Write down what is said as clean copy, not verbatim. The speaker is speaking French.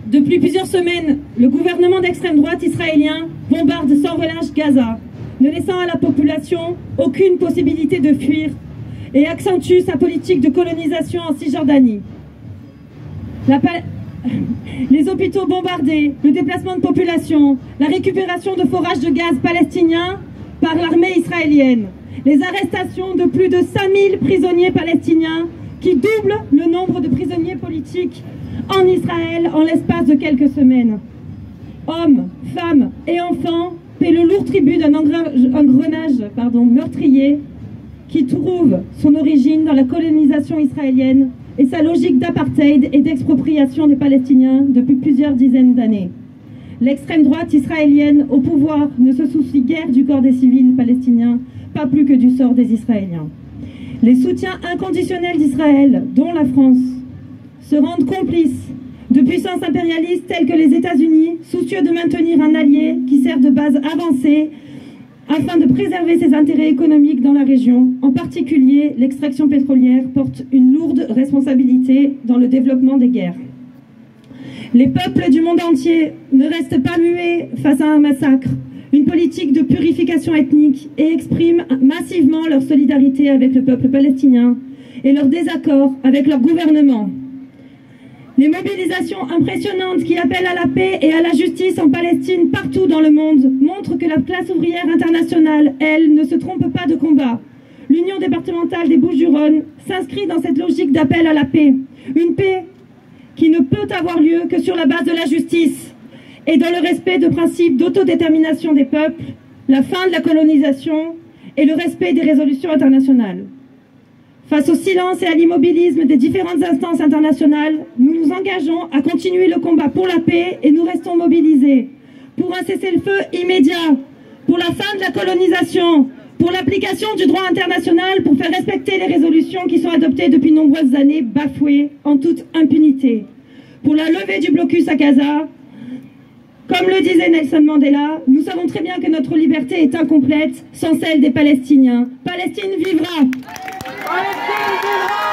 Depuis plusieurs semaines, le gouvernement d'extrême droite israélien bombarde sans relâche Gaza, ne laissant à la population aucune possibilité de fuir et accentue sa politique de colonisation en Cisjordanie. Les hôpitaux bombardés, le déplacement de population, la récupération de forages de gaz palestiniens par l'armée israélienne, les arrestations de plus de 5000 prisonniers palestiniens qui doublent le nombre de prisonniers politiques en Israël en l'espace de quelques semaines. Hommes, femmes et enfants paient le lourd tribut d'un engrenage meurtrier qui trouve son origine dans la colonisation israélienne et sa logique d'apartheid et d'expropriation des Palestiniens depuis plusieurs dizaines d'années. L'extrême droite israélienne au pouvoir ne se soucie guère du corps des civils palestiniens, pas plus que du sort des Israéliens. Les soutiens inconditionnels d'Israël, dont la France, se rendent complices de puissances impérialistes telles que les États-Unis, soucieux de maintenir un allié qui sert de base avancée afin de préserver ses intérêts économiques dans la région. En particulier, l'extraction pétrolière porte une lourde responsabilité dans le développement des guerres. Les peuples du monde entier ne restent pas muets face à un massacre, une politique de purification ethnique et expriment massivement leur solidarité avec le peuple palestinien et leur désaccord avec leur gouvernement. Les mobilisations impressionnantes qui appellent à la paix et à la justice en Palestine partout dans le monde montrent que la classe ouvrière internationale, elle, ne se trompe pas de combat. L'Union départementale des Bouches-du-Rhône s'inscrit dans cette logique d'appel à la paix. Une paix qui ne peut avoir lieu que sur la base de la justice et dans le respect de principes d'autodétermination des peuples, la fin de la colonisation et le respect des résolutions internationales. Face au silence et à l'immobilisme des différentes instances internationales, nous nous engageons à continuer le combat pour la paix et nous restons mobilisés pour un cessez-le-feu immédiat, pour la fin de la colonisation, pour l'application du droit international, pour faire respecter les résolutions qui sont adoptées depuis de nombreuses années, bafouées en toute impunité, pour la levée du blocus à Gaza. Comme le disait Nelson Mandela, nous savons très bien que notre liberté est incomplète sans celle des Palestiniens. Palestine vivra! Palestine vivra!